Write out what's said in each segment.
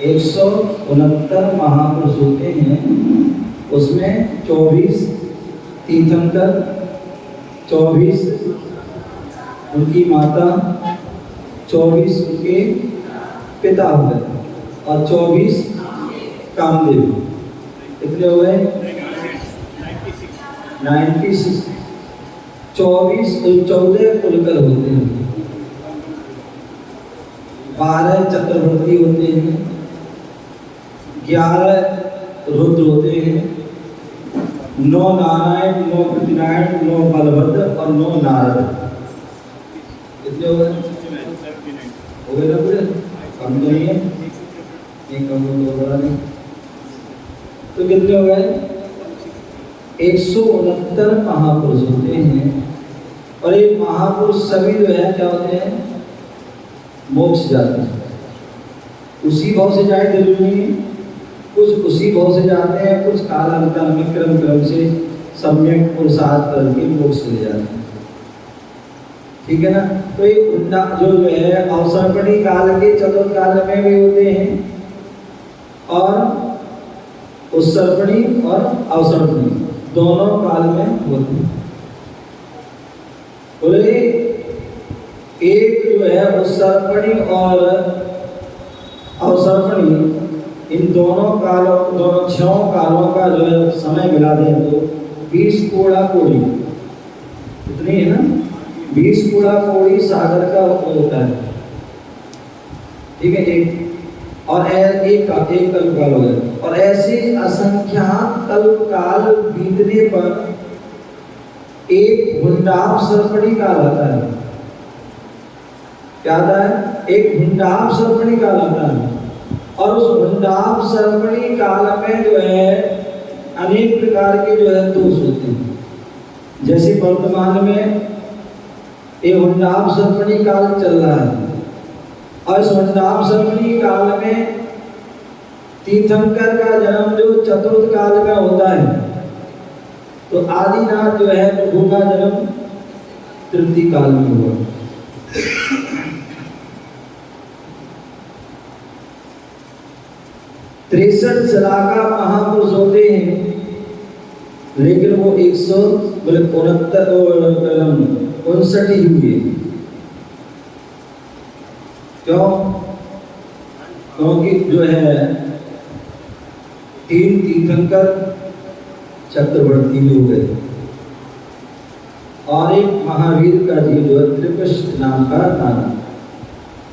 169 महापुरुष होते हैं, उसमें 24 तीर्थंकर, 24 उनकी माता, 24 उनके पिता हुए और 24 कामदेव। कितने हो गए? 96। 14 कुलकर होते हैं, 12 चक्रवर्ती होते हैं, 11 रुद्र होते हैं, 9 नारायण, 9 पृथ्वीनारायण, 9 बलभद्र और 9 नारद। कितने हो गए? हो गए ना पूरे? कम तो नहीं है, एक कम तो बड़ा नहीं। तो कितने हो गए? 169 महापुरुष होते हैं। और ये महापुरुष सभी जो है क्या होते हैं? मोक्ष जाते हैं। उसी भाव से जाए जरूरी नहीं, कुछ उसी भाव से जाते हैं, कुछ कालांतर में क्रम से सम्यक पुरुषार्थ करके मोक्ष चले जाते हैं। ठीक है ना? तो ये जो है अवसर्पणी काल के चतुर्थ काल में भी होते हैं और उत्सर्पणी और अवसर्पणी दोनों काल में होते हैं। बोले एक जो है उत्सर्पणी और अवसर्पणी, इन दोनों कालों, दोनों 6 कालों का जो है समय मिला दें तो 20 कोड़ा कोड़ी, इतनी है ना, 20 कोड़ा कोड़ी सागर का होता है। ठीक है, एक और एक कल्पकाल हो गया। और ऐसे असंख्यात कल्पकाल बीतने पर एक हुंडाप सर्पणी काल आता है। क्या आता है? एक हुंडाप सर्पणी काल आता है। और उस हुंडाप सर्पणी काल में जो है अनेक प्रकार के जो है दोष होते हैं। जैसे वर्तमान में ये हुंडाप सर्पणी काल चल रहा है और इस हुंडाप सर्पणी काल में तीर्थंकर का जन्म जो चतुर्थ काल में होता है, तो आदिनाथ जो है प्रभु का जन्म तृतीय काल में हुआ। तिरसठ शलाका महापुरुष होते हैं, लेकिन वो 159 ही हुए। क्यों? क्योंकि जो है 3 तीर्थंकर चक्रवर्ती भी हो गए और एक महावीर का जी जो है त्रिपुष्ट नाम का था।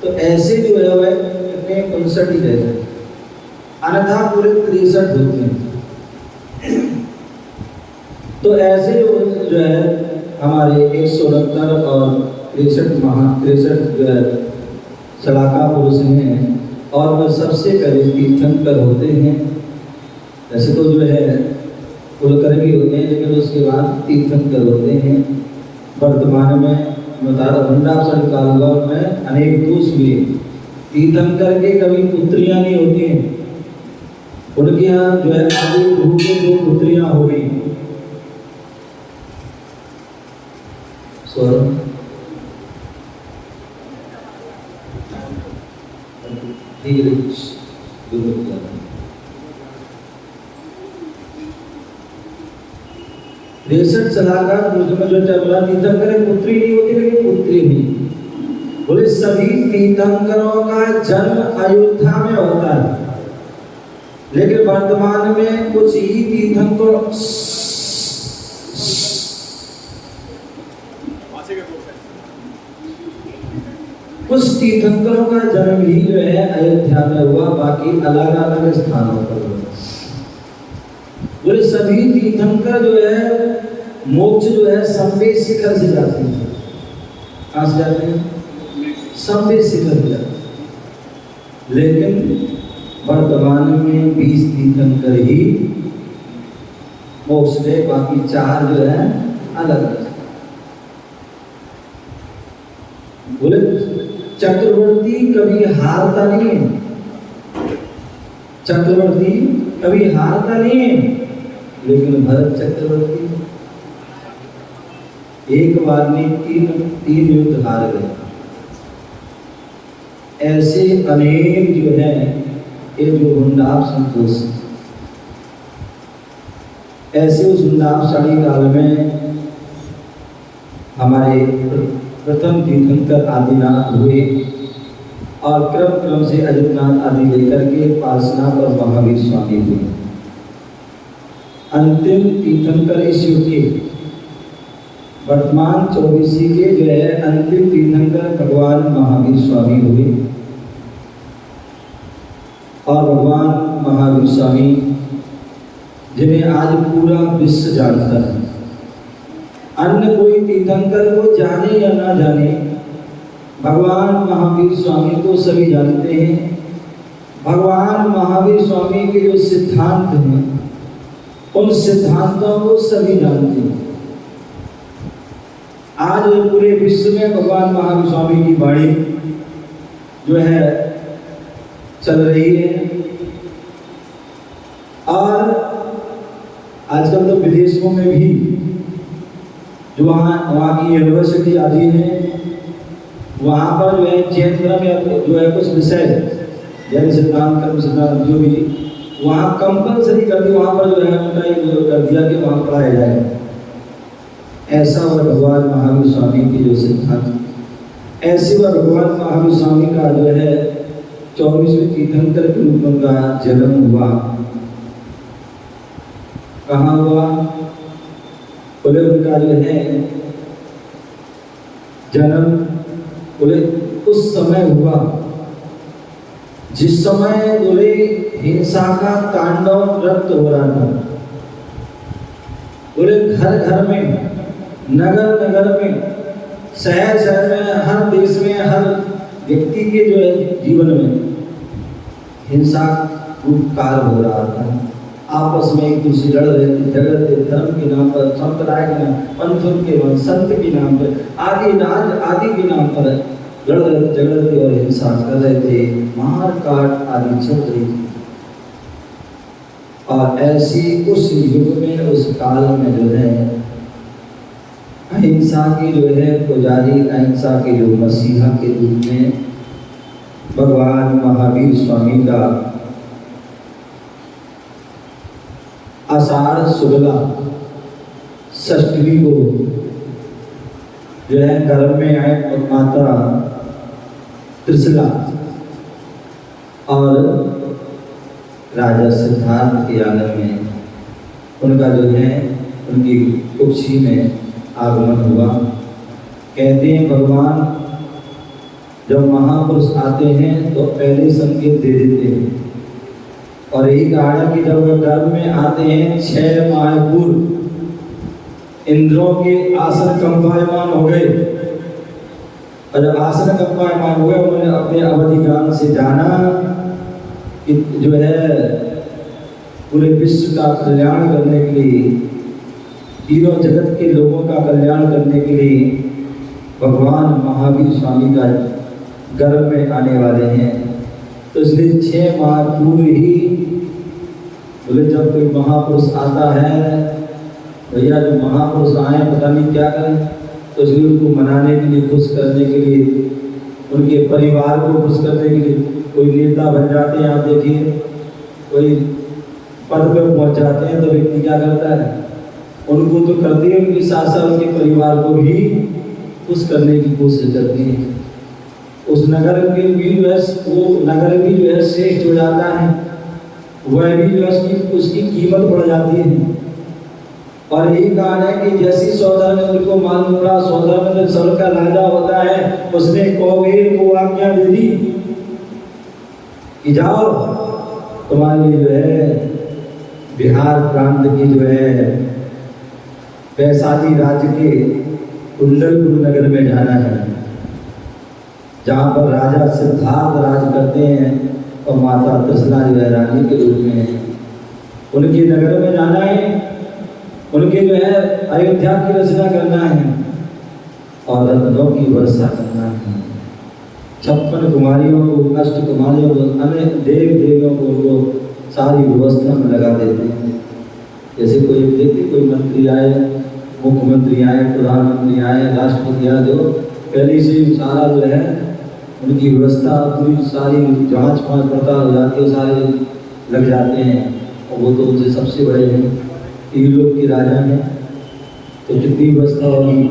तो ऐसे जो है वह कितने 59 ही रहते हैं, अन्यथा पूरे 63 होते हैं। तो ऐसे जो है हमारे 169 और 63 जो है शलाका पुरुष हैं और वह सबसे पहले तीर्थंकर होते हैं। वैसे तो जो है कुलकर भी होते हैं, लेकिन उसके बाद तीर्थंकर होते हैं। वर्तमान में हुंडाप काल में अनेक दोष हुए। तीर्थंकर के कभी पुत्रियां नहीं होती हैं, उनके यहाँ जो है आदि प्रभु के 2 पुत्रियां हो गई। तिरसठ शलाका में जो चल रहा तीर्थंकर पुत्री नहीं होती, लेकिन पुत्री नहीं। बोले सभी तीर्थंकरों का जन्म अयोध्या में होता है, लेकिन वर्तमान में कुछ ही तीर्थंकर कुछ तीर्थंकरों का जन्म ही जो है अयोध्या में हुआ, बाकी अलग अलग स्थानों पर हुआ। बोले सभी तीर्थंकर जो है मोक्ष जो है संवेद शिखर से जाते हैं। कहाँ से जाते हैं? संवेद शिखर से जाते हैं। लेकिन वर्तमान में 20 तीर्थंकर ही मोक्ष में, बाकी 4 जो है अलग अलग। बोले चक्रवर्ती कभी हारता नहीं है, चक्रवर्ती कभी हारता नहीं है, लेकिन भरत चक्रवर्ती एक बार में 3 युद्ध हार गए। ऐसे अनेक जो है ये जो हुंडाप संतोष, ऐसे उस हुंडापशाही काल में हमारे प्रथम तीर्थंकर आदिनाथ हुए और क्रम क्रम से अजितनाथ आदि लेकर के पार्श्वनाथ और महावीर स्वामी हुए। अंतिम तीर्थंकर इस युग के वर्तमान 24 के जो है अंतिम तीर्थंकर भगवान महावीर स्वामी हुए। और भगवान महावीर स्वामी जिन्हें आज पूरा विश्व जानता है, अन्य कोई तीर्थंकर को जाने या ना जाने, भगवान महावीर स्वामी को सभी जानते हैं। भगवान महावीर स्वामी के जो सिद्धांत हैं उन सिद्धांतों को सभी जानते हैं। आज पूरे विश्व में भगवान महावीर स्वामी की वाणी जो है चल रही है। और आजकल तो विदेशों में भी जो वहाँ की यूनिवर्सिटी आदि है, वहाँ पर जो है जैन धर्म या जो है कुछ विषय जैन सिद्धांत कर्म सिद्धांत जो भी वहाँ कंपलसरी कर दिया, वहाँ पर जो है उनका ये कर दिया कि वहाँ पढ़ाया जाए। ऐसा वह भगवान महावीर स्वामी की जो सिद्धांत, ऐसे वह भगवान महावीर स्वामी का जो है 24वें तीर्थंकर के रूप में उनका जन्म हुआ। कहाँ हुआ? बोले उनका जो है जन्म बोले उस समय हुआ जिस समय बोले हिंसा का तांडव नृत्य हो रहा था। बोले घर घर में, नगर नगर में, शहर शहर में, हर देश में, हर व्यक्ति के जो है जीवन में हिंसा काल हो रहा था। आपस में एक दूसरे लड़ रहे थे, झगड़ रहे, धर्म के नाम पर, संप्रदाय के नाम, पंथों के नाम, संत के नाम पर, आदि के नाम पर लड़ रहे, झगड़ रहे और हिंसा कर रहे थे, मार काट आदि चल रही थी। और ऐसी उस युग में, उस काल में जो है अहिंसा की जो है पुजारी, अहिंसा के जो मसीहा के रूप में भगवान महावीर स्वामी का आषाढ़ शुक्ला षष्ठी को जो है गर्भ में आए और माता त्रिशला और राजा सिद्धार्थ के आंगन में उनका जो है उनकी कुक्षी में आगमन हुआ। कहते हैं भगवान जब महापुरुष आते हैं तो पहले संकेत दे देते हैं। और यही कारण है कि जब वह गर्भ में आते हैं 6 माह पूर्व इंद्रों के आसन कंपायमान हो गए। और जब आसन कंपायमान हो गए उन्होंने अपने अवधि ज्ञान से जाना कि जो है पूरे विश्व का कल्याण करने के लिए, तीनों जगत के लोगों का कल्याण करने के लिए भगवान महावीर स्वामी का गर्भ में आने वाले हैं। तो इसलिए 6 माह पूर्व ही बोले जब कोई महापुरुष आता है, भैया जो महापुरुष आए पता नहीं क्या करें, तो इसलिए उनको मनाने के लिए, खुश करने के लिए, उनके परिवार को खुश करने के लिए कोई नेता बन जाते हैं। आप देखिए कोई पद पर पहुंच जाते हैं तो व्यक्ति क्या करता है, उनको तो करती है, उनके साथ साथ उनके परिवार को भी खुश करने की कोशिश करती है। उस नगर के भी जो है वो नगर भी जो है श्रेष्ठ हो जाता है, वह भी जो है उसकी कीमत बढ़ जाती है। और यही कारण है कि जैसी सौदागर ने उनको मालूम पड़ा, सौदागर में सब का राजा होता है, उसने कौवेर को आज्ञा दे दी कि जाओ तुम्हारे लिए जो है बिहार प्रांत की जो है वैशाली राज्य के कुंडलपुर नगर में जाना है, जहाँ पर राजा सिद्धार्थ राज करते हैं और माता त्रिशला जो है रानी के रूप में, उनके नगर में जाना है, उनके जो है अयोध्या की रचना करना है और रत्नों की वर्षा करना है। 56 कुमारियों को, अष्ट कुमारियों को, अन्य देव देवियों को वो सारी व्यवस्था में लगा देते हैं। जैसे कोई देखिए कोई मंत्री आए, मुख्यमंत्री आए, प्रधानमंत्री आए, राष्ट्रपति आए, जो पहले से सारा जो है उनकी व्यवस्था पूरी सारी जांच पाँच पड़ताल हो जाती है, सारे लग जाते हैं। और वो तो उनसे सबसे बड़े हैं, लोग के राजा हैं, तो जितनी व्यवस्था होगी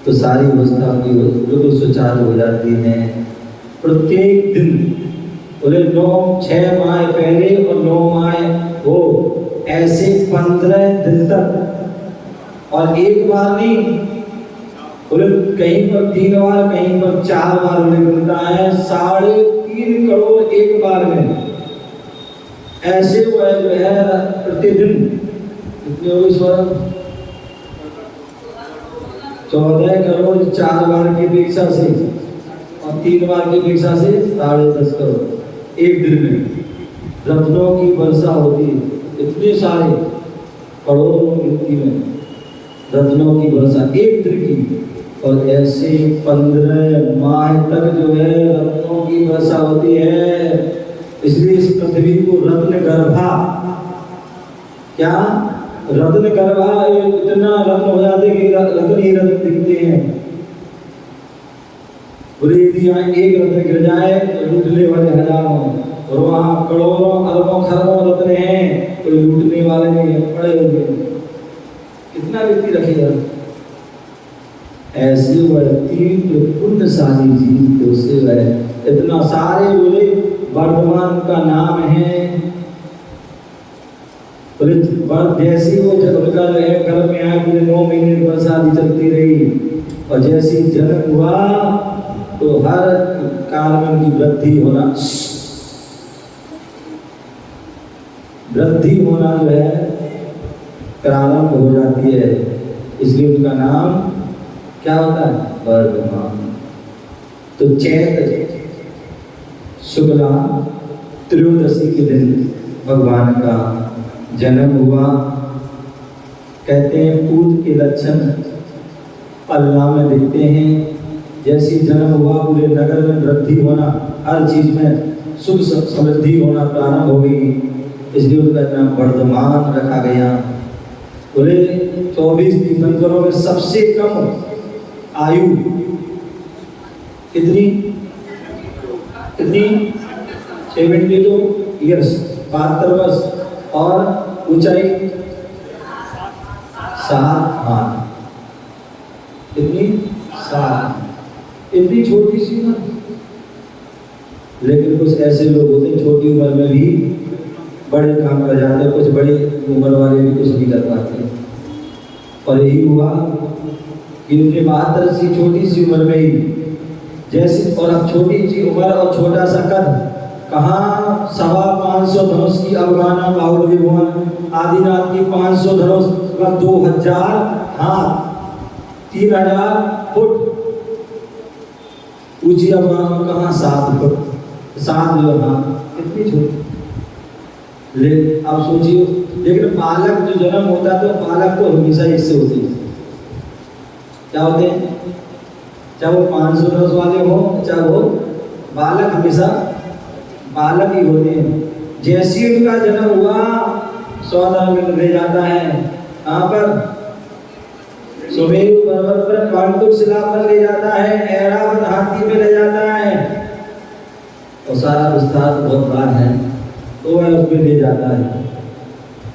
तो सारी व्यवस्था उनकी बिल्कुल सुचारू हो जाती है। प्रत्येक दिन बोले 6 माह पहले और 9 माह हो, ऐसे 15 दिन तक। और एक बार नहीं बोले, कहीं पर 3 बार, कहीं पर 4 बार उन्हें मिलता है, 3.5 करोड़ एक बार में। ऐसे वो है जो है प्रतिदिन कितने हो इस बार 14 करोड़ 4 बार की अपेक्षा से और 3 बार की अपेक्षा से 10.5 करोड़ एक दिन में रत्नों की वर्षा होती है। इतने सारे करोड़ों की गिनती में रत्नों की वर्षा एक दिन की। और ऐसे 15 माह तक जो है रत्नों की वर्षा होती है। इसलिए इस पृथ्वी को रत्न गर्भा, क्या रत्न गर्भा, इतना रत्न हो जाते कि रत्न ही रत्न दिखते हैं। बोले यदि यहाँ एक रत्न गिर जाए तो लूटने वाले हजारों, और वहाँ करोड़ों अरबों खरबों रत्न हैं, कोई लूटने वाले नहीं है, पड़े होंगे। कितना व्यक्ति रखेगा? ऐसे व्यक्ति पुण्यशाली जीव को से वह इतना सारे बोले वर्धमान का नाम है। बोले जैसी वो उनका जो है गर्भ में आए, पूरे 9 महीने वर्षा भी चलती रही, और जैसी जन्म हुआ तो हर काल में उनकी वृद्धि होना जो है प्रारंभ हो जाती है। इसलिए उनका नाम क्या होता है? वर्धमान। तो चैत्र शुक्ला त्रयोदशी के दिन भगवान का जन्म हुआ। कहते हैं पूत के लक्षण पल्ला में दिखते हैं। जैसी जन्म हुआ पूरे नगर में वृद्धि होना, हर चीज में सुख समृद्धि होना प्रारंभ हो गई। इसलिए उनका नाम वर्धमान रखा गया। बोले 24 तीर्थंकरों में सबसे कम आयु कितनी 72 ईयर्स, 72 वर्ष, और ऊंचाई 7 हाथ। कितनी? 7। इतनी छोटी सी उम्र। लेकिन कुछ ऐसे लोग होते हैं छोटी उम्र में भी बड़े काम कर जाते हैं, कुछ बड़ी उम्र वाले भी कुछ नहीं कर पाते। और यही हुआ कि उनके 72 सी छोटी सी उम्र में ही जैसे, और अब छोटी सी उम्र और छोटा सा कद, कहाँ 525 धनुष की अवगाना बाहुबली भुवन आदिनाथ की 500 धनुष, 2000 हाथ, 3000 फुट ऊंची अवगाना, कहाँ 7 फुट, 7 जो हाथ, कितनी छोटी। अब सोचिए, लेकिन बालक जो जन्म होता है तो बालक तो हमेशा इससे होते हैं। क्या होते हैं? चाहे वो 500 धनुष वाले हो, चाहे वो बालक, हमेशा बालक ही होते हैं। जैसे उनका जन्म हुआ 14 में ले जाता है, यहाँ पर सुमेरु पर्वत पर पांडुक शिला पर ले जाता है, ऐरावत हाथी में ले जाता है, और सारा विस्तार बहुत बड़ा है, तो वह उसमें ले जाता है।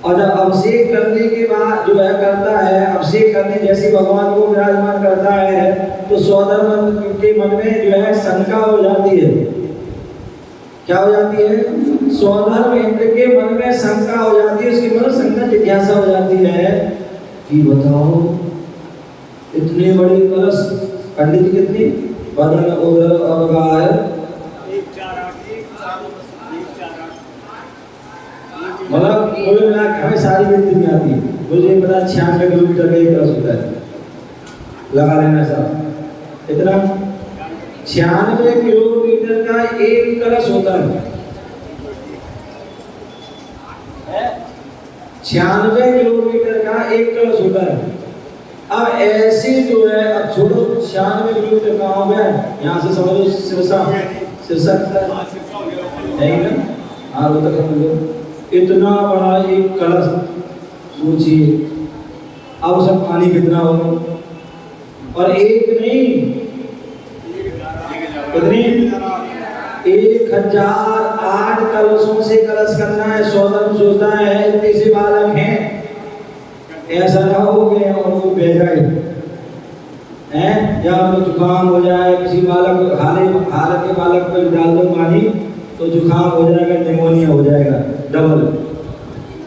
और जब अभिषेक करने के बाद जो है करता है, अभिषेक करने जैसे भगवान को विराजमान करता है, तो सौदर के मन में जो है शंका हो जाती है। क्या हो जाती है? सौदर इंद्र के मन में शंका हो जाती है। उसके मन में शंका जिज्ञासा हो जाती है कि बताओ, इतने बड़ी कलश, पंडित जी कितनी बदन उदर अवगाह, मतलब कोई मिला हमें सारी गिनती नहीं आती। मुझे पता 96 किलोमीटर का एक कलश होता है, लगा लेना साहब, इतना 96 किलोमीटर का एक कलश होता है। 96 किलोमीटर का एक कलश होता है। अब ऐसे जो है, अब छोड़ो 96 किलोमीटर कहाँ हो गया, यहाँ से समझो सिरसा है ना, हाँ वो तक समझो। इतना बड़ा एक कलश, सोचिए अब सब पानी कितना होगा। और एक नहीं कितनी? 1008 कलशों से कलश करना है। सौदम सोचता है इतने से बालक हैं, ऐसा ना हो गए और वो बह जाए हैं, या तो जुकाम हो जाए, किसी बालक हालत के बालक पर डाल दो पानी तो जुकाम हो जाएगा, निमोनिया हो जाएगा डबल।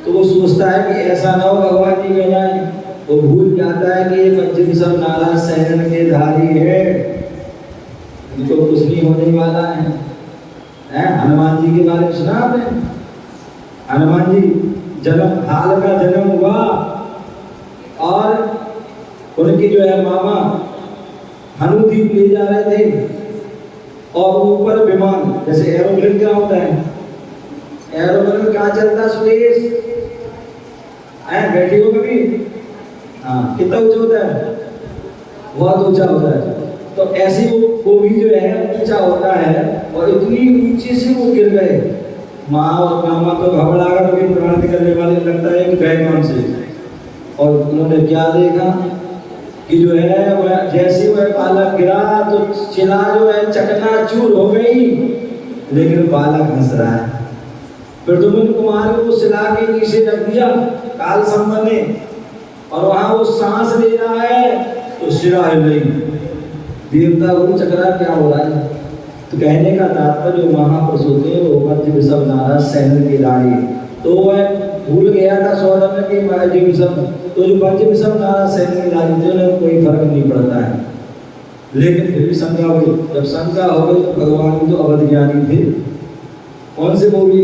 तो वो सोचता है कि ऐसा ना हो भगवान जी कह जाए। वो भूल जाता है कि ये पंचम सब नाराज सहन के धारी है, इनको कुछ नहीं होने वाला है। हनुमान जी के बारे में सुना आपने? हनुमान जी जन्म हाल का जन्म हुआ और उनकी जो है मामा हनुदीप ले जा रहे थे और ऊपर विमान, जैसे एरोप्लेन क्या होता है, एरोप्लेन कहाँ चलता सुरेश? बैठे हो कभी? हाँ, कितना ऊंचा होता है? बहुत ऊंचा होता है। तो ऐसे वो भी जो है ऊंचा होता है और इतनी ऊंचे से वो गिर गए। माँ और मामा तो घबरा कर उनके प्राण निकलने वाले, लगता है कि गए काम से। और उन्होंने क्या देखा कि जो है वह जैसे वह बालक गिरा तो चिला जो है चकनाचूर हो गई, लेकिन बालक हंस रहा है। प्रद्युम्न कुमार को सिला के नीचे रख दिया काल संपन्न ने, और वहां वो सांस ले रहा है तो सिरा हिल रही। देवता को चकरा क्या हो रहा है? तो कहने का तात्पर्य जो महापुरुष होते हैं वो पंच विषम नाराज सहन के दारी। तो वह भूल गया था सौरभ में कि विषम, तो जो पंच विषम नाराज सहन के दारी थे उन्हें कोई फर्क नहीं पड़ता है। लेकिन फिर भी शंका हुई, जब शंका हो गई तो भगवान तो अवध ज्ञानी थे, कौन से वो भी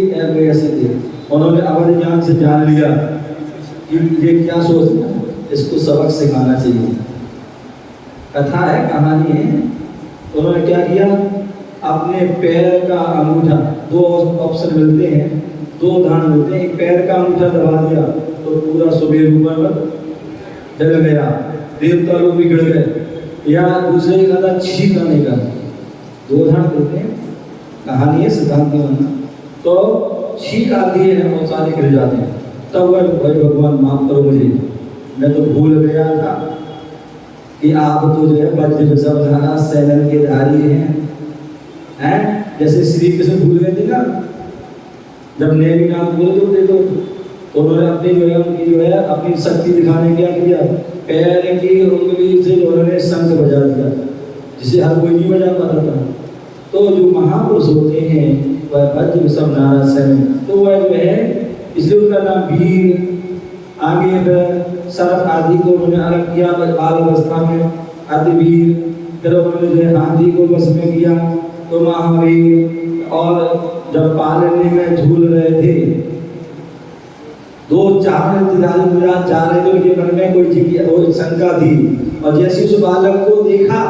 ऐसे थे, उन्होंने अवध ज्ञान से जान लिया कि ये क्या सोचना, इसको सबक सिखाना चाहिए। कथा है, कहानी है। उन्होंने क्या किया, अपने पैर का अंगूठा, दो ऑप्शन मिलते हैं, दो उदाहरण मिलते हैं, एक पैर का अंगूठा दबा दिया तो पूरा सुबह ऊपर जल गया, देवता लोग भी गिर गए, या दूसरे का छींक आने का। दो उदाहरण देते हैं, कहानी है, सिद्धांत की मानना। तो छींक आती है और सारे गिर जाते हैं। तब वह भगवान माफ करो मुझे, मैं तो भूल गया था कि आप तो जो है पंच विषम नाराज सहन के धारी हैं। जैसे श्री कृष्ण भूल गए थे ना, जब नेमी नाम बोल दो तो उन्होंने अपनी जो है उनकी जो है अपनी शक्ति दिखाने क्या किया, पैर की उंगली से उन्होंने शंख बजा दिया, जिसे हर कोई नहीं बजा पाता था। तो जो महापुरुष होते हैं वह पंच विषम नाराज सहन, तो वह जो है इसलिए उनका नाम वीर। आगे सर्प आदि को उन्होंने अलग किया बाल अवस्था में, अतिवीर। फिर उन्होंने जो है हाथी को वश में किया तो महावीर। और जब पालने में झूल रहे थे, दो चार इंतजारी गुजरात जा रहे थे, उनके मन में कोई शंका थी, और जैसे उस बालक को देखा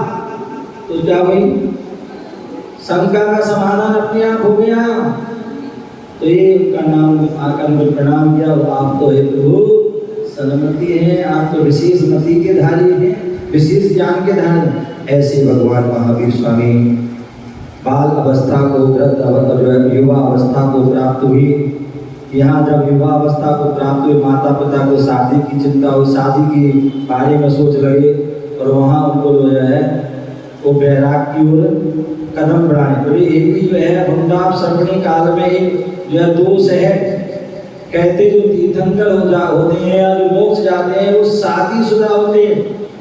तो क्या भाई शंका का समाधान अपने आप हो गया। तो ये उनका नाम आकर में प्रणाम किया, आप तो एक सनमति हैं, आप तो विशेष मति के धारी हैं, विशेष ज्ञान के धारी। ऐसे भगवान महावीर स्वामी बाल अवस्था को युवा अवस्था को प्राप्त हुई। यहाँ जब युवा अवस्था को प्राप्त हुई, माता पिता को शादी की चिंता हुई, शादी के बारे में सोच लगे, और वहाँ उनको जो है वो बैराग की ओर कदम बढ़ाए। तो एक भी जो है हुंडा सर्वणी काल में एक जो है दोष है, कहते जो तीर्थंकर होते हैं या जो मोक्ष जाते हैं वो शादीशुदा होते हैं।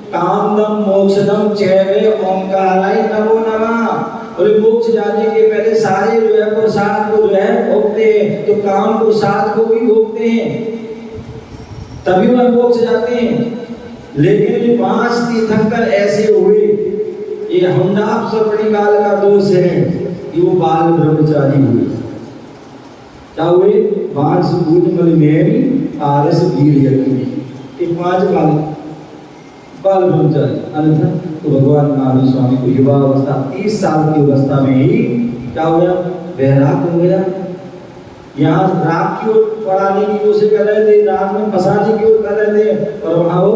कामदम मोक्षदम चैवे ओंकाराय नमो नमः। और मोक्ष जाने के पहले सारे जो है प्रसाद को जो है भोगते हैं, तो काम प्रसाद को भी भोगते हैं, तभी वह मोक्ष जाते हैं। लेकिन 5 तीर्थंकर ऐसे हुए, ये हुंडाप सर्वणी काल का दोष है कि वो बाल ब्रह्मचारी हुए। क्या हुए? 5 बूझमल मेरी आरस वीर यज्ञ, ये 5 बाल ब्रह्मचारी। अन्यथा तो भगवान महावीर स्वामी को युवा अवस्था 30 साल की अवस्था में ही क्या हो गया? वैराग हो गया। यहाँ रात की ओर पढ़ाने की कोशिश कर रहे थे, रात में फंसाने की ओर कर रहे थे, और वहाँ वो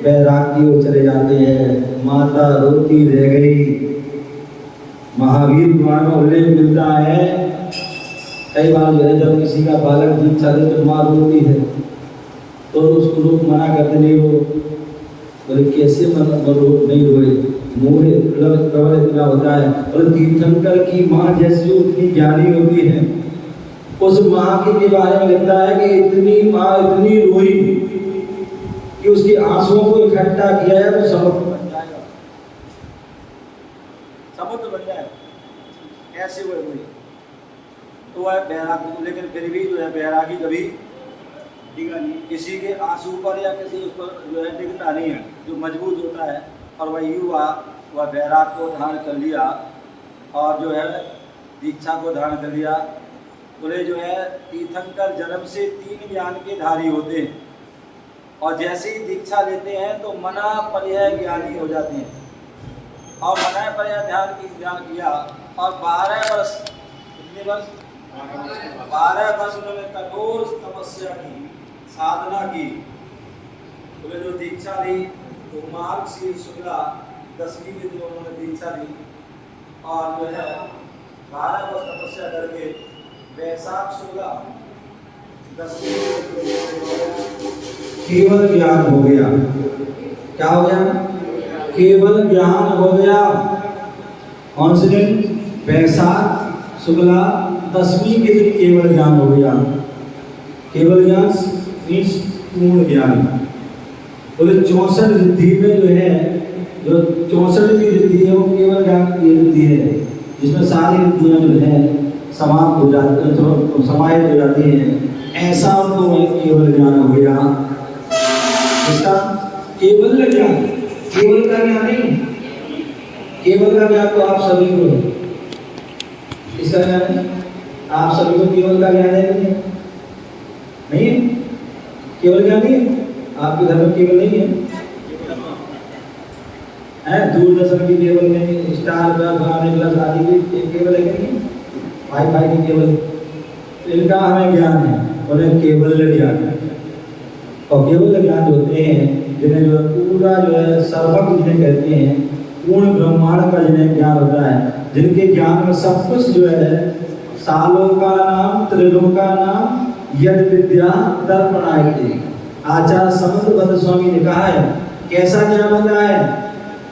वैराग की ओर चले जाते हैं। माता रोती रह गई। महावीर पुराण में उल्लेख मिलता है, कई बार जो है जब किसी का बालक जीत चाहे तो माँ रोती है, तो उसको लोग मना करते नहीं, वो बोले कैसे नहीं रोए, मोह प्रबल इतना होता है। और तीर्थंकर की माँ जैसी जो इतनी ज्ञानी होती है, उस माँ के बारे में लिखता है कि इतनी माँ इतनी रोई कि उसके आंसुओं को इकट्ठा किया है तो समुद्र बन जाएगा, समुद्र बन जाएगा, ऐसे वो रोई। तो वह बैरागी, लेकिन फिर भी जो है बैरागी कभी डिगा नहीं, किसी के आंसू पर या किसी उस पर जो है डिगता नहीं है, जो मजबूत होता है। और वही हुआ, वह बैराग को धारण कर लिया और जो है दीक्षा को धारण कर लिया। बोले जो है तीर्थंकर जन्म से 3 ज्ञान के धारी होते हैं, और जैसे ही दीक्षा लेते हैं तो मना पर्याय ज्ञानी हो जाते हैं। और मना पर्याय ध्यान किया और 12 वर्ष, कितने वर्ष, 12 वर्ष उन्होंने कठोर तपस्या की, साधना की। बोले जो दीक्षा ली तो मार्गशीर्ष शुक्ला 10वीं के दिन उन्होंने दीक्षा ली, और जो है 12 वर्ष तपस्या करके वैशाख शुक्ला 10वीं केवल ज्ञान हो गया। क्या हो गया? केवल ज्ञान हो गया। कौन से दिन? वैशाख शुक्ला 10वीं के दिन केवल ज्ञान हो गया। केवल ज्ञान मीन्स पूर्ण ज्ञान। बोले 64 रिद्धि में जो है, जो 64वीं रिद्धि है वो केवल ज्ञान की रिद्धि है, जिसमें सारी रिद्धियां जो है समाप्त हो जाती है, तो समाहित हो जाती हैं। ऐसा उनको केवल ज्ञान हो गया। इसका केवल ज्ञान, केवल का ज्ञान नहीं, केवल का ज्ञान तो आप सभी को है। इसका ज्ञान आप सभी को केवल का ज्ञान है नहीं? नहीं है? केवल ज्ञान नहीं है? आपके घर में केवल नहीं है? दूरदर्शन की केवल नहीं, स्टार प्लस, बनाने प्लस आदि भी केवल है नहीं, वाईफाई की केवल, इनका हमें ज्ञान है, उन्हें केवल ज्ञान है। और केवल ज्ञान जो होते हैं, जिन्हें जो पूरा जो है सर्वज्ञ जिन्हें कहते हैं, पूर्ण ब्रह्मांड का जिन्हें ज्ञान होता है, जिनके ज्ञान में सब कुछ जो है, सालों का नाम, त्रिलोक का नाम, यद विद्या दर्पणायते। आचार्य समुद्रभद्र स्वामी ने कहा है, कैसा ज्ञान होता है?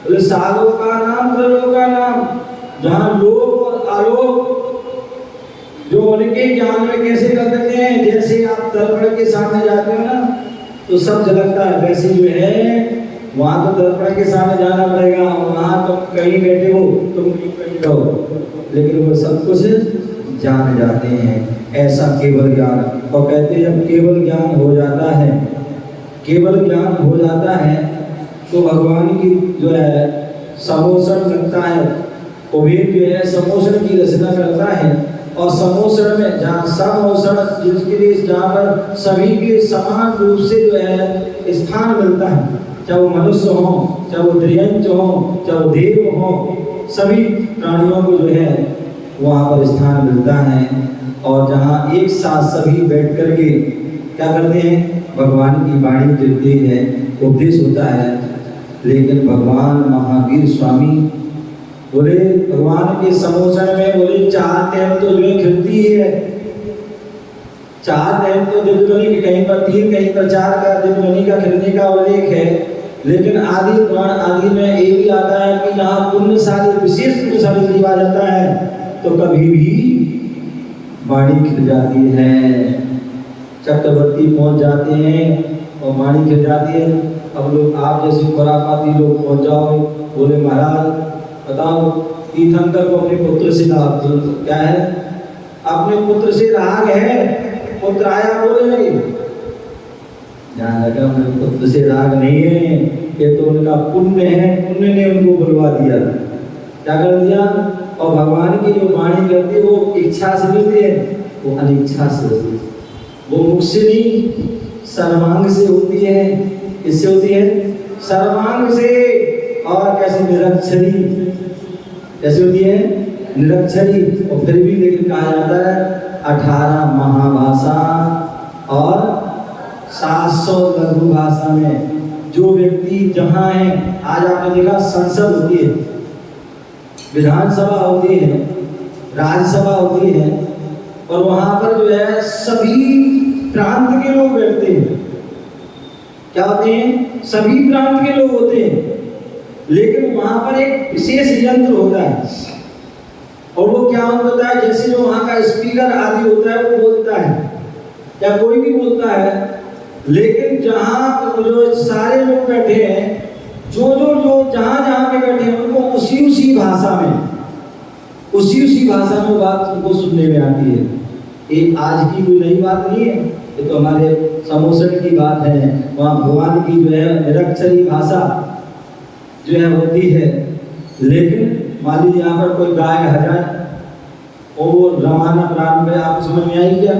बोले सालों का नाम, त्रिलोक का नाम, जहाँ लोक और आलोक जो उनके ज्ञान में कैसे कर देते हैं। जैसे आप दर्पण के सामने जाते हो ना तो सब झलकता है, वैसे जो है वहाँ तो दर्पण के सामने जाना पड़ेगा, वहाँ तो कहीं बैठे हो तुम कहीं रहो, लेकिन वो सब कुछ जान जाते हैं। ऐसा केवल ज्ञान। और कहते हैं जब केवल ज्ञान हो जाता है, केवल ज्ञान हो जाता है तो भगवान की जो है समोषण लगता है, कुबेर जो है समोषण की रचना करता है। और समोषण में जहाँ समोषण, जिसके लिए जहाँ पर सभी के समान रूप से जो है स्थान मिलता है, चाहे वो मनुष्य हो, चाहे वो द्रियंच हो, चाहे वो देव हो, सभी प्राणियों को जो है वहाँ पर स्थान मिलता है। और जहाँ एक साथ सभी बैठ करके क्या करते हैं? भगवान की वाणी गिरती है, उपदेश होता है। लेकिन भगवान महावीर स्वामी बोले भगवान के समोषण में बोले 4 टाइम तो जो खिलती है, 4 टाइम तो दिव्यध्वनि, कहीं पर 3, कहीं पर 4 का दिव्यध्वनि का खिलने का उल्लेख है। लेकिन आदि पुराण आदि में ये भी आता है कि जहाँ पुण्यशाली, विशेष पुण्यशाली जीव आ जाता है तो कभी भी वाणी खिल जाती है। चक्रवर्ती पहुंच जाते हैं और वाणी खिल जाती है। अब लोग आप जैसे खुरापाती लोग पहुंच जाओ, बोले महाराज बताओ तीर्थंकर को अपने पुत्र से राग, क्या है? अपने पुत्र से राग है, पुत्र आया बोले ध्यान रखा, अपने पुत्र से राग नहीं है, ये तो उनका पुण्य है, पुण्य ने उनको बुलवा दिया। क्या कर दिया? और भगवान की जो वाणी करती है वो इच्छा से मिलती है, वो अनिच्छा से होती है, वो मुख से नहीं सर्वांग से होती है। किससे होती है? सर्वांग से। और कैसे? निरक्षरी। कैसे होती है? निरक्षरी। और फिर भी लेकिन कहा जाता है 18 महाभाषा और 700 लघु भाषा में जो व्यक्ति जहाँ है, आज आपने देखा संसद होती है, विधानसभा होती है, राज्यसभा होती है, और वहां पर जो है सभी प्रांत के लोग बैठते हैं। क्या होते हैं? सभी प्रांत के लोग होते हैं। लेकिन वहां पर एक विशेष यंत्र होता है, और वो क्या होता है, जैसे जो वहां का स्पीकर आदि होता है वो बोलता है या कोई भी बोलता है, लेकिन जहां जो सारे लोग बैठे हैं, जो जहां पे बैठे हैं, उनको उसी भाषा में बात उनको सुनने में आती है। ये आज की कोई नई बात नहीं है, ये तो हमारे समोसन की बात है। वहाँ भगवान की जो है निरक्षरी भाषा जो है होती है। लेकिन मान लीजिए यहाँ पर कोई गाय हजाए और वो रवाना प्राण में, आपको समझ में आएगी क्या?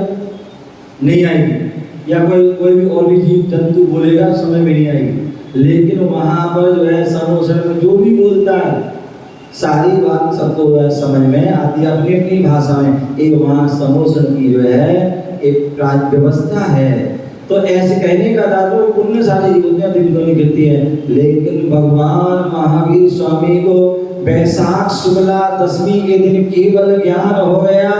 नहीं आएगी। या कोई भी और भी जीव जंतु बोलेगा, समझ में नहीं आएगी। लेकिन वहाँ पर जो है समोसन में जो भी बोलता है, सारी बात सबको समझ में आती है अपनी अपनी भाषा में। एक वहाँ समोसन की जो है एक व्यवस्था है। तो ऐसे कहने का दादो पुण्य सारी युद्धियाँ दिव्य गिरती है। लेकिन भगवान महावीर स्वामी को वैशाख शुक्ला दशमी के दिन केवल ज्ञान हो गया,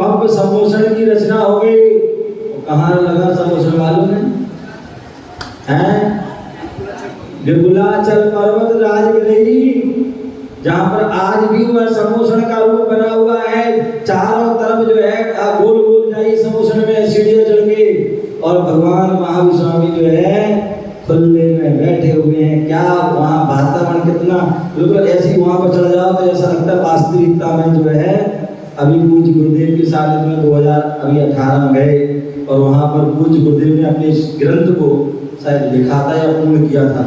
भव्य समोसन की रचना हो गई। कहाँ लगा समोसन मालूम है? विपुलाचल पर्वत राजगिरी, जहाँ पर आज भी वह समोसन का रूप बना हुआ है। चारों तरफ जो है गोल गोल जाई समोसन में सीढ़ियाँ चढ़ के, और भगवान महावीर स्वामी जो है खुले में बैठे हुए हैं। क्या वहाँ वातावरण कितना बिल्कुल ऐसी, वहाँ पर चढ़ जाओ तो ऐसा लगता है वास्तविकता में जो है। अभी पूज्य गुरुदेव के सानिध्य में 2018 में गए, और वहाँ पर पूज्य गुरुदेव ने अपने ग्रंथ को शायद लिखा था या पूर्ण किया था,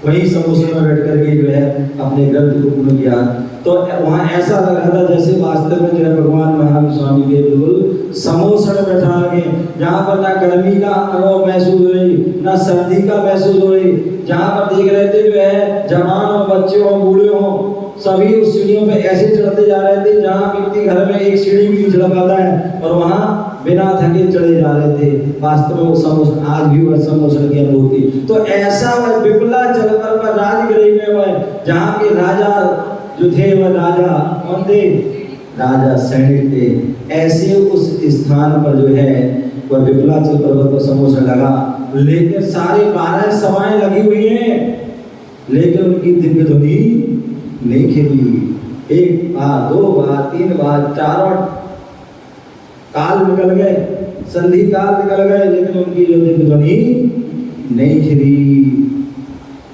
वहीं समोसन में बैठ करके जो है अपने ग्रंथ को पूर्ण किया। तो वहाँ ऐसा लग रहा था जैसे वास्तव में जो है भगवान महावीर स्वामी के बिल्कुल समोसन में बैठा लगे, जहाँ पर ना गर्मी का अनुभव महसूस हो रही, ना सर्दी का महसूस हो रही। जहाँ पर देख रहे थे जो है जवान हो, बच्चे हो, बूढ़े हो, सभी उस सीढ़ियों पे ऐसे चढ़ते जा रहे थे जहाँ व्यक्ति घर में एक सीढ़ी भी नहीं चढ़ पाता है, और वहाँ बिना थके चढ़े जा रहे थे। वास्तव में समोसन, आज भी वह समोसन की अनुभूति। तो ऐसा वह विपुला जल पर राजगिरी में वह, जहाँ के राजा जो थे वह राजा कौन थे? राजा सैनिक थे। ऐसे उस स्थान पर जो है वह विपुलाचल पर्वत पर समोसन लगा। लेकिन सारे 12 सवाएं लगी हुई हैं, लेकिन उनकी दिव्य ध्वनि नहीं खिली। 1 बार, 2 बार, 3 बार, 4 काल निकल गए, संधि काल निकल गए, लेकिन उनकी जो दिव्य ध्वनि नहीं खिली।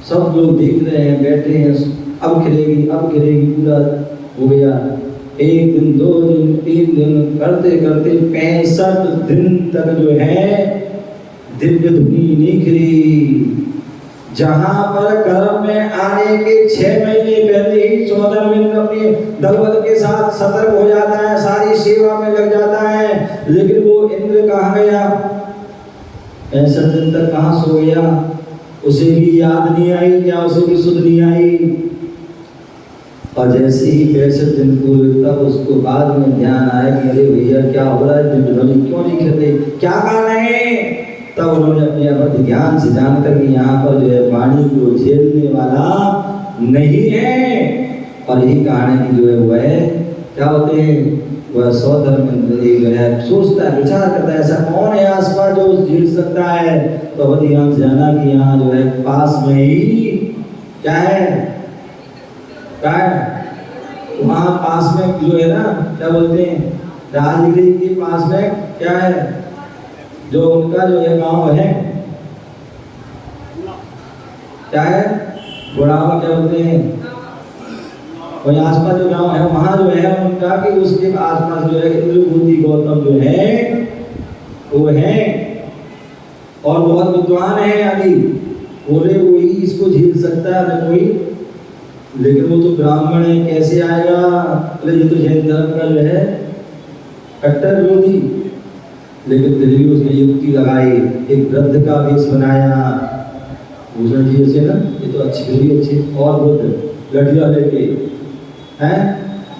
सब लोग देख रहे हैं, बैठे हैं, अब खिलेगी, पूरा हो गया। 1 दिन, 2 दिन, 3 दिन करते करते 65 दिन तक जो है दिव्य ध्वनि नहीं खिली। जहां पर कर्म में आने के 6 महीने पहले ही सौदामिनी अपने दलबल के साथ सतर्क हो जाता है, सारी सेवा में लग जाता है। लेकिन वो इंद्र कहाँ गया? 65 दिन तक कहाँ सो गया? उसे भी याद नहीं आई, क्या उसे भी सुध नहीं आई? और जैसे ही 65 दिन पूरे, तब उसको बाद में ध्यान आया कि अरे भैया क्या हो रहा है, दिव्य ध्वनि क्यों नहीं खिलते, क्या कारण है? तब उन्होंने अपने आप ध्यान से जानकर कि यहाँ पर जो है वाणी को झेलने वाला नहीं है। और यही कारण की जो है वह है क्या होते हैं, वह सौधर्म जो है सोचता है, विचार करता है, ऐसा कौन है आसपास जो झेल सकता है। तो अब ध्यान से जाना कि यहाँ जो है पास में ही क्या है, वहाँ पास में जो है ना, क्या बोलते हैं, राजगिरी के पास में क्या है, जो उनका जो है गांव है, क्या है, बुढ़ावा क्या बोलते हैं, वही आसपास जो गांव है वहाँ जो है उनका, कि उसके आसपास जो है इंद्रभूति गौतम जो है वो है, और बहुत विद्वान है आदि, बोले वही इसको झेल सकता है न कोई। लेकिन वो तो ब्राह्मण है, कैसे आएगा? बोले ये तो जैन धर्म का जो है कट्टर विरोधी। लेकिन फिर भी उसने युक्ति लगाई, एक वृद्ध का वेश बनाया, भूषण जी से ना, ये तो अच्छे भी अच्छे, और वृद्ध लड़िया लेके हैं,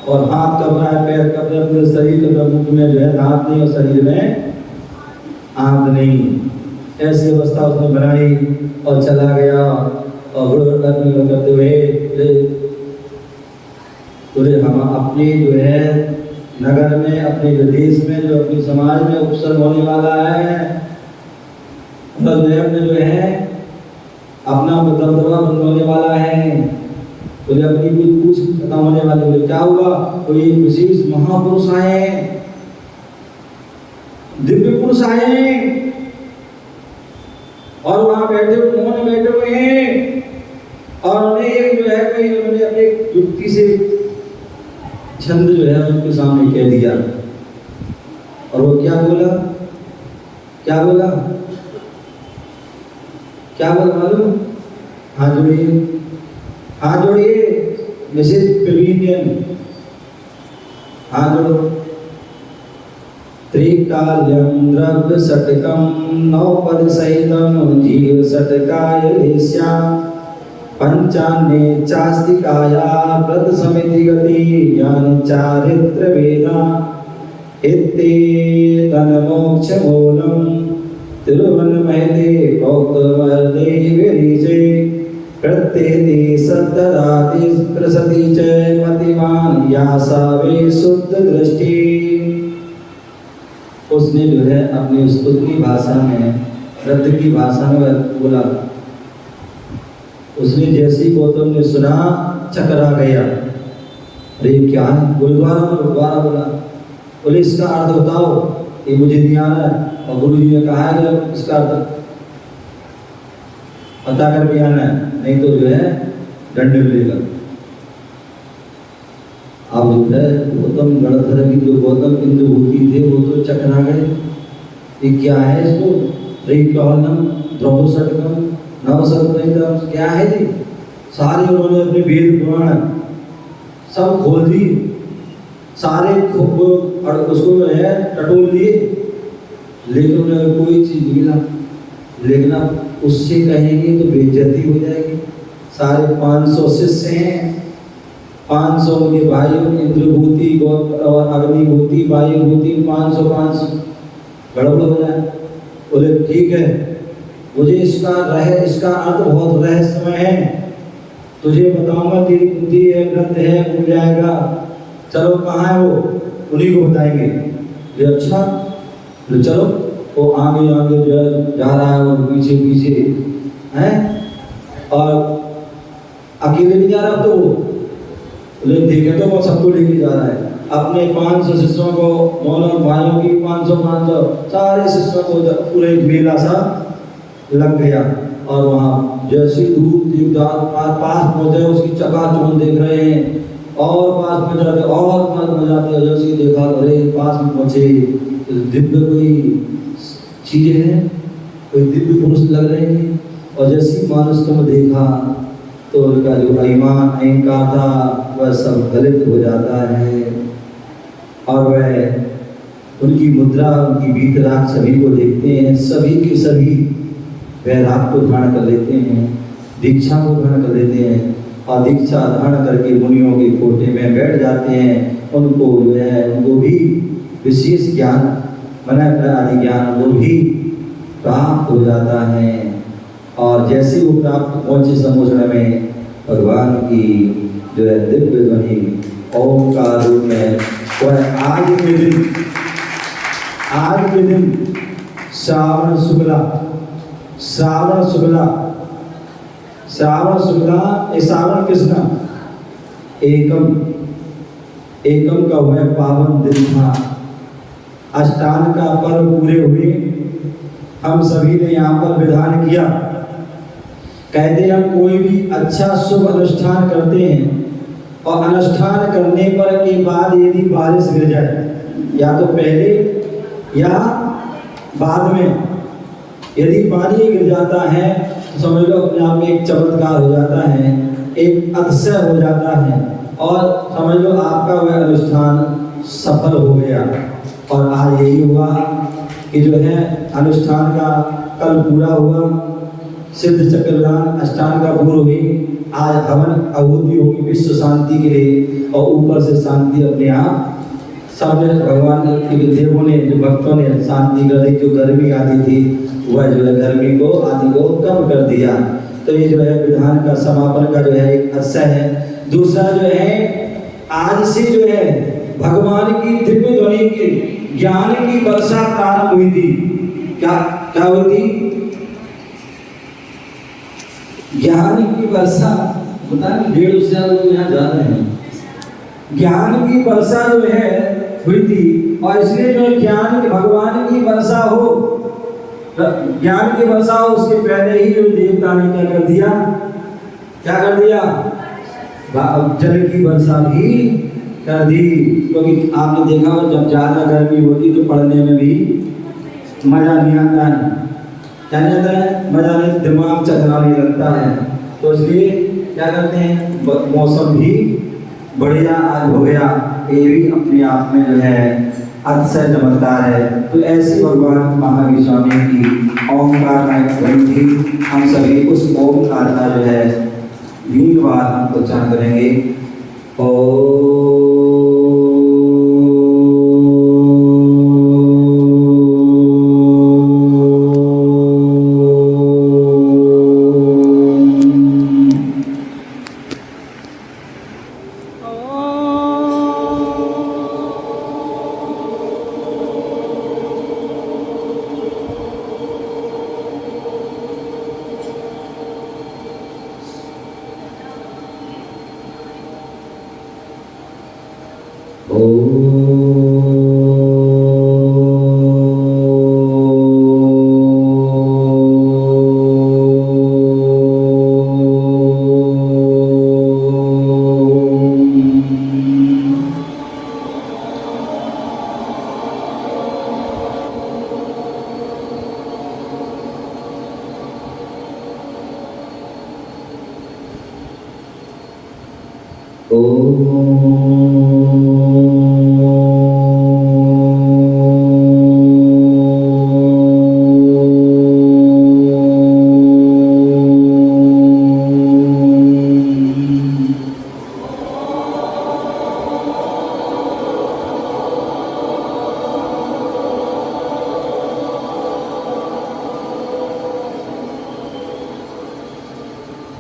और हाथ कब रहा है, पैर कब रहा है, पूरे शरीर कब रहा, मुख में जो है दांत नहीं और शरीर में आंत नहीं। ऐसी अवस्था उसने बनाई और चला गया। और गुड़ करते हुए बोले हम अपने जो है नगर में, अपने देश में, जो अपने समाज में उपसर्ग होने वाला है, जो है अपने जो है अपना दबदबा बंद होने वाला है, बोले अपनी कोई पूछ खत्म होने वाली, बोले क्या हुआ, कोई विशेष महापुरुष आए हैं, दिव्य पुरुष आए हैं और वहां बैठे उन्होंने बैठे हुए हैं और उन्हें एक जो है कोई उन्होंने अपने युक्ति से छंद जो है उनके सामने कह दिया और वो क्या बोला, क्या बोला, क्या बोला मालूम? हाथ जोड़िए, हाथ जोड़िए, मिसेज प्रवीण, हाथ जोड़ो। त्रिकाल्यं द्रव्य षटकं नवपद सहितं जीव षटकाय देश्या पंचान्ये चास्तिकाया व्रत समिति गति ज्ञान चारित्र वेदा इत्ते तन्मोक्ष मूलम तिरुवन्मयते भक्तमर्दे विरिचे प्रत्येति सत्तराति प्रसति च मतिमान यासावे शुद्ध दृष्टि। उसने जो है अपनी स्तुति भाषा में, रद्द की भाषा में बोला। उसने जैसी गौतम ने सुना चकरा गया, अरे क्या है, गुरुद्वारा बोला, बोले इसका अर्थ बताओ, ये मुझे नहीं आ रहा है और गुरु जी ने कहा है कि इसका अर्थ पता करके आना है, नहीं तो जो है दंड मिलेगा। अब जो है गौतम गणधर की जो गौतम बिंदु होती थे वो तो चकरा गए, ये क्या है, इसको त्रिकालम द्रव्य षटकम नवसर्वम क्या है जी। सारे उन्होंने अपने वेद पुराण सब खोल दिए, सारे और उसको जो है टटोल दिए, लेकिन उन्हें कोई चीज नहीं मिला। लेकिन अब उससे कहेंगे तो बेइज्जती हो जाएगी। सारे 500 शिष्य हैं, 500 उनके भाई, इंद्रभूति और अग्निभूति, वायुभूति, 500 गड़बड़ हो जाए। बोले ठीक है, मुझे इसका अर्थ बहुत रहस्यमय है, तुझे बताऊंगा, तेरी बुद्धि है, ग्रंथ है, भूल जाएगा, चलो कहाँ है वो, उन्हीं को बताएंगे। ये अच्छा, तो चलो वो आगे आगे जो जा रहा है और पीछे पीछे है और अकेले नहीं जा रहा, तो वो बोले देखे तो वो सबको लेके जा रहा है, अपने 500 शिष्यों को, दोनों भाइयों की 500 सारे शिष्यों को पूरे मेला सा लग गया। और वहाँ जैसी धूप पास पहुँचे उसकी चकाचौंध देख रहे हैं और पास में जाते और पास में जाते, जैसे देखा अरे पास में पहुँचे दिव्य कोई चीजें हैं, कोई दिव्य पुरुष लग रहे हैं और जैसी मानुष को देखा तो उनका जो अभिमान अहंकार था वह सब गलित हो जाता है और वह उनकी मुद्रा, उनकी वीतराग सभी को देखते हैं, सभी के सभी वैराग को धारण कर लेते हैं, दीक्षा को धारण कर लेते हैं और दीक्षा धारण करके मुनियों के कोटे में बैठ जाते हैं। उनको जो है उनको भी विशेष ज्ञान मना आदि ज्ञान वो भी प्राप्त हो जाता है और जैसे वो प्राप्त पहुँचे समुद्र में भगवान की जो है दिव्य ध्वनि ओंकार रूप में वह आज के दिन श्रावण श्रावण कृष्ण एकम का वह पावन दिन था। अष्टांग का पर्व पूरे हुए, हम सभी ने यहाँ पर विधान किया, कहते हम कोई भी अच्छा शुभ अनुष्ठान करते हैं और अनुष्ठान करने पर के बाद यदि बारिश गिर जाए, या तो पहले या बाद में यदि पानी गिर जाता है तो समझ लो अपने आप में एक चमत्कार हो जाता है, एक अतिशय हो जाता है और समझ लो आपका वह अनुष्ठान सफल हो गया। और आज यही हुआ कि जो है अनुष्ठान का कल पूरा हुआ, सिद्ध चक्रदान अष्टांग का पूर्व हुई, आज हवन आहुति होगी विश्व शांति के लिए और ऊपर से शांति अपने आप सब भगवान के देवों ने, जो भक्तों ने शांति कर दी, जो गर्मी आती थी वह जो है गर्मी को आदि को कम कर दिया। तो ये जो है विधान का समापन का जो है एक अवसर है। दूसरा जो है आज से जो है भगवान की दिव्य ध्वनि की ज्ञान की वर्षा प्रारंभ हुई थी। क्या हुई थी? ज्ञान की वर्षा, पता नहीं 150 साल लोग यहाँ जा रहे हैं, ज्ञान की वर्षा जो है हुई थी, और इसलिए जो ज्ञान की भगवान की वर्षा हो, ज्ञान की वर्षा हो, उसके पहले ही जो देवता ने क्या कर दिया, क्या कर दिया, जल की वर्षा भी कर दी। क्योंकि आपने देखा हो जब ज्यादा गर्मी होती तो पढ़ने में भी मजा नहीं आता है, क्या नहीं आता है, मजा नहीं, दिमाग चकराने लगता है। तो इसलिए क्या करते हैं, मौसम भी बढ़िया आज हो गया, ये भी अपने आप में जो है अतिशय चमत्कार है। तो ऐसी भगवान महावीर स्वामी की ओंकार ध्वनि, हम सभी उस ओंकार का जो है 20 बार हम उच्चारण करेंगे।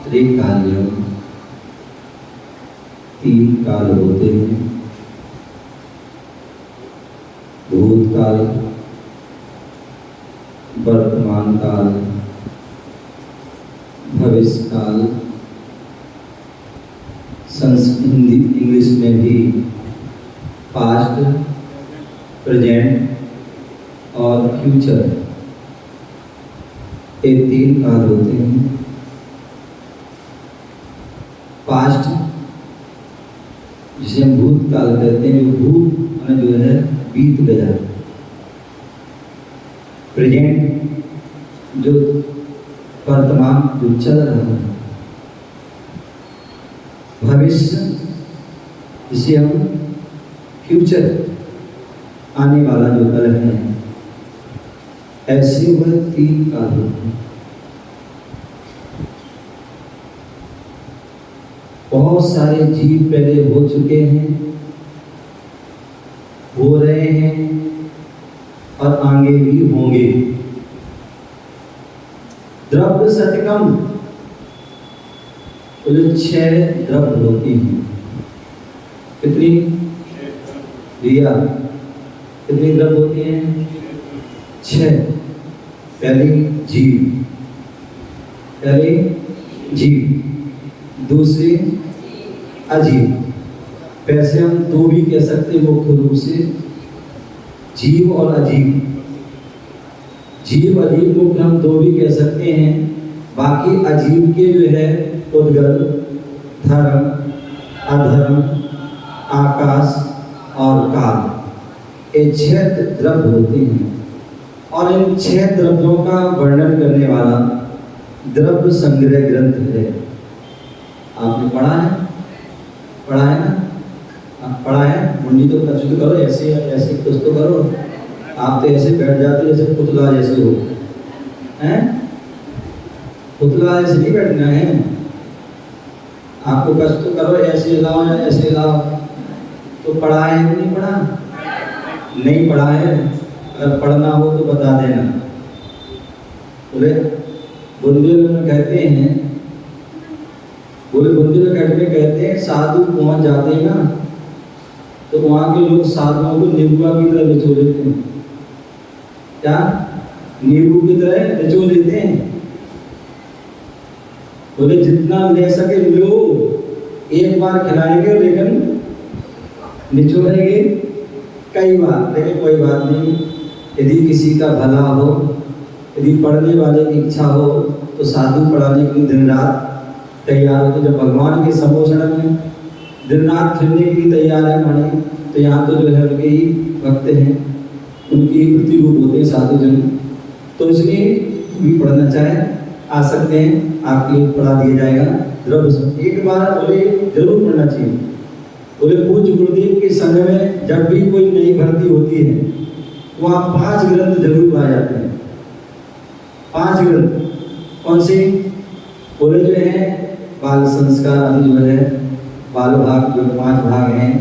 त्रिकाल्यम, 3 काल होते हैं, भूतकाल, वर्तमान काल, भविष्य काल, इंग्लिश में भी पास्ट, प्रेजेंट और फ्यूचर, ये 3 काल होते हैं। पास्ट जिसे हम भूतकाल कहते हैं, जो भूत में जो है बीत गया। प्रेजेंट जो वर्तमान जो चल रहा है। भविष्य जिसे हम फ्यूचर आने वाला जो कल है। ऐसे वह 3 काल होते हैं। बहुत सारे जीव पहले हो चुके हैं, हो रहे हैं और आगे भी होंगे। द्रव्य षटकम, तो जो 6 द्रव्य होती हैं, कितनी दिया, कितनी द्रव्य होती हैं? 6। पहली जीव, दूसरी अजीव। वैसे हम 2 भी कह सकते हैं मुख्य रूप से, जीव और अजीव। जीव अजीव मुख्य हम 2 भी कह सकते हैं। बाकी अजीव के जो है उद्गल, धर्म, अधर्म, आकाश और काल, ये 6 द्रव्य होते हैं। और इन 6 द्रव्यों का वर्णन करने वाला द्रव्य संग्रह ग्रंथ है। आपने पढ़ा है ना? पढ़ा है। मुंडी तो कुछ तो करो, ऐसे कुछ तो करो। आप तो ऐसे बैठ जाते जैसे पुतला जैसे हो, हैं? पुतला ऐसे नहीं बैठना है। आपको कष्ट तो करो, ऐसे लाओ या ऐसे लाओ। तो पढ़ा है कि नहीं पढ़ा? नहीं पढ़ा है। अगर पढ़ना हो तो बता देना। बोले बुंदेल में कहते हैं, कहते हैं साधु पहुंच जाते हैं ना, तो वहां के लोग साधुओं को नींबुआ की तरह निचोड़ लेते हैं। क्या? नींबू की तरह निचोड़ लेते हैं। बोले जितना ले सके लो, एक बार खिलाएंगे लेकिन निचोड़ेंगे कई बार। लेकिन कोई बात नहीं, यदि किसी का भला हो, यदि पढ़ने वाले की इच्छा हो तो साधु पढ़ाने के लिए दिन रात तैयार हो। तो जब भगवान के समोषण में दिन रात फिरने के लिए तैयार है माने, तो यहाँ तो जो है उनके ही भक्त हैं, उनकी प्रतिरूप होते हैं साधु जन। तो इसलिए भी पढ़ना चाहे आ सकते हैं, आपके लिए पढ़ा दिया जाएगा। द्रव्य एक बार बोले जरूर पढ़ना चाहिए। बोले पूज्य गुरुदेव के समय में जब भी कोई नई भर्ती होती है वहाँ 5 ग्रंथ जरूर पाए जाते हैं। 5 ग्रंथ कौन से? बोले जो है बाल संस्कार आदि जो है बाल भाग, जो 5 भाग हैं,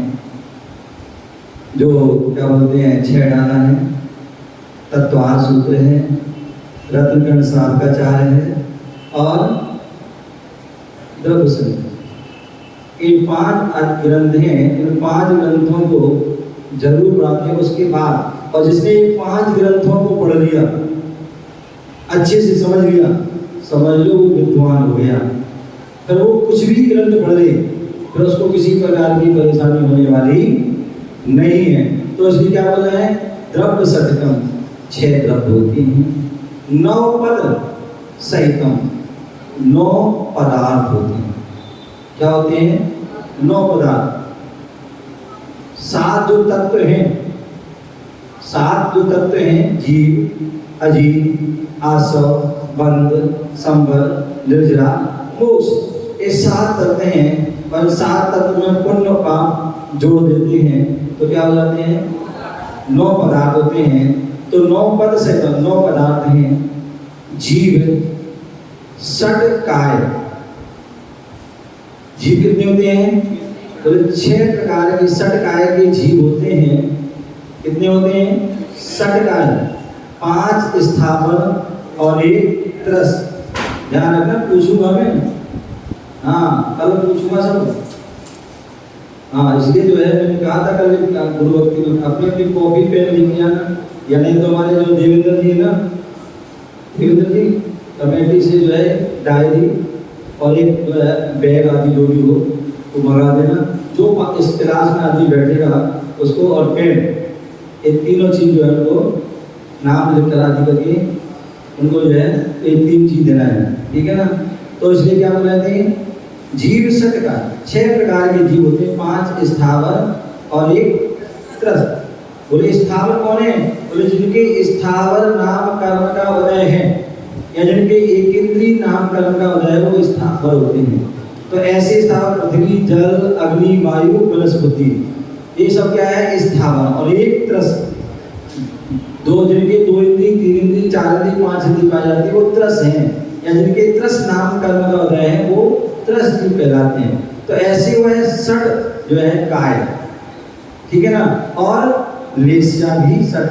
जो क्या बोलते हैं 6 डाला है, तत्वार सूत्र है, रत्नकर्ण शार्काचार्य है और द्रव्य संहिता। ये 5 ग्रंथ हैं। इन 5 ग्रंथों को जरूर पढ़ाते हैं। उसके बाद और जिसने 5 ग्रंथों को पढ़ लिया, अच्छे से समझ लिया, समझ लो वो विद्वान हो गया। फिर वो कुछ भी ग्रंथ पढ़ ले, फिर उसको किसी प्रकार की परेशानी होने वाली नहीं है। तो इसलिए क्या बोल रहे हैं? द्रव्य शतकम, 6 द्रव्य होती हैं। 9 पद सहितम, 9 पदार्थ होते हैं। क्या होते हैं? 9 पदार्थ। 7 जो तत्व हैं, 7 जो तत्व हैं, जीव, अजीव, आसव, बंध, संबर, निर्जरा, मोक्ष, ये 7 तत्व हैं। और 7 तत्व में पुण्य पाप जोड़ देते हैं तो क्या हो जाते हैं? 9 पदार्थ होते हैं। तो 9 पद से 9 पदार्थ हैं। जीव, षट काय। जीव कितने होते हैं? तो 6 प्रकार के षट काय के जीव होते हैं। कितने होते हैं? षट काय, 5 स्थावर और 1 त्रस। ध्यान रखना, पूछूंगा मैं, हाँ कल पूछूंगा सब। हाँ इसलिए जो है मैंने कहा था कल गुरु भक्ति में अपने अपनी कॉपी पेन लेके आना, या नहीं तो हमारे जो देवेंद्र जी है ना, देवेंद्र जी कमेटी से जो है डायरी और एक जो है बैग आदि जो भी हो वो मंगा देना। जो इस क्लास में आदमी बैठेगा उसको और पेन, ये तीनों चीज़ जो है उनको नाम लिख कर आदि करके उनको जो है ये 3 चीज़ देना है, ठीक है ना। तो इसलिए क्या बोल रहे थे? जीव षट का 6 प्रकार के जीव होते हैं, 5 स्थावर और 1 त्रस। बोले स्थावर कौन है? बोले जिनके स्थावर नाम कर्म का उदय है, या जिनके एक इंद्रिय नाम कर्म का उदय है, वो स्थावर होते हैं। तो ऐसे स्थावर पृथ्वी, जल, अग्नि, वायु, वनस्पति, ये सब क्या है? स्थावर। और 1 त्रस, जिनके 2 इंद्रिय, 3 इंद्रिय, 4 इंद्रिय, 5 इंद्रिय पाई जाती है, वो त्रस हैं, या जिनके त्रस नाम कर्म का उदय है वो त्रस जीव कहलाते हैं। तो ऐसे वो है षट जो है काय, ठीक है ना। और लेस्या भी षट,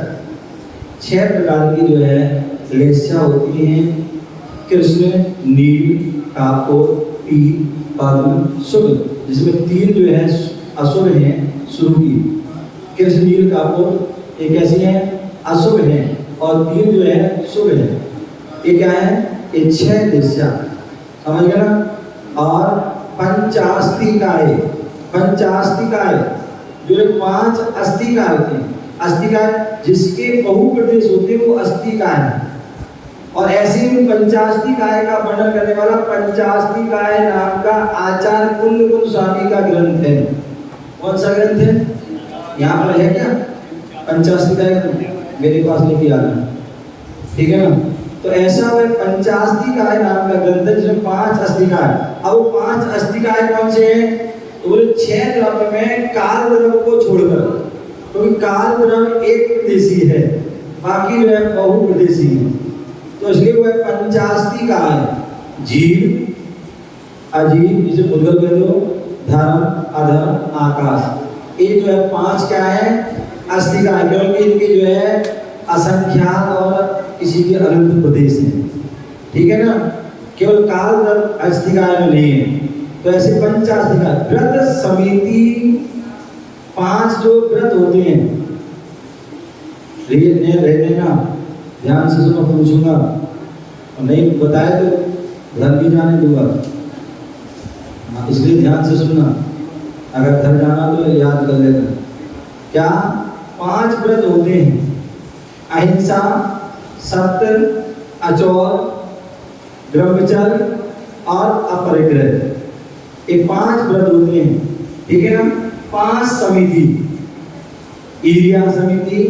6 प्रकार की जो है लेस्या होती हैं। कृष्ण, नील, कापुर, पीत, पद्म, शुभ, जिसमें 3 जो है अशुभ हैं, श्रुति। कृष्ण, नील, कापुर ये कैसी हैं? अशुभ हैं, और 3 जो है शुभ है। ये क्या है? ये 6 लेस्या, समझ गया ना। और पंचास्तिकाय, पंचास्तिकाय जो 5 अस्तिकाय होते हैं। अस्तिकाय जिसके बहुप्रदेश होते हैं वो अस्तिकाय है। और ऐसे ही पंचास्तिकाय का वर्णन करने वाला पंचास्तिकाय नाम का आचार्य कुंद स्वामी का ग्रंथ है। कौन सा ग्रंथ है? यहाँ पर है क्या पंचास्तिकाय? मेरे पास लेके आना, ठीक है ना। तो ऐसा है पंचास्तिकाय नाम का ग्रंथ है जिसमें 5 अस्तिकाय। अब 5 अस्तिकाय कौन से हैं? तो बोले 6 द्रव्य में काल द्रव्य को छोड़कर, क्योंकि काल द्रव्य एक प्रदेशी है, बाकी जो है बहुप्रदेशी है। तो इसलिए वो है पंचास्तिकाय। जीव, अजीव, जिसे मुद्गल कह दो, धर्म, अधर्म, आकाश, ये जो है 5 क्या है? अस्तिकाय, क्योंकि इनके जो है असंख्यात और किसी के अनंत प्रदेश हैं, ठीक है ना। केवल काल द्रव्य अस्तिकाय में नहीं है। तो ऐसे पंचास्तिकाय व्रत समिति 5 जो व्रत होते हैं, रहने ना ध्यान से सुनो, पूछूंगा और नहीं बताए तो घर भी जाने दूंगा। हाँ, इसलिए ध्यान से सुनना, अगर घर जाना तो याद कर लेना। क्या 5 व्रत होते हैं? अहिंसा, सत्य, अचौर, ब्रह्मचर्य और अपरिग्रह। ये 5 व्रत होते हैं, ठीक है ना। 5 समिति, ईर्ष्या समिति,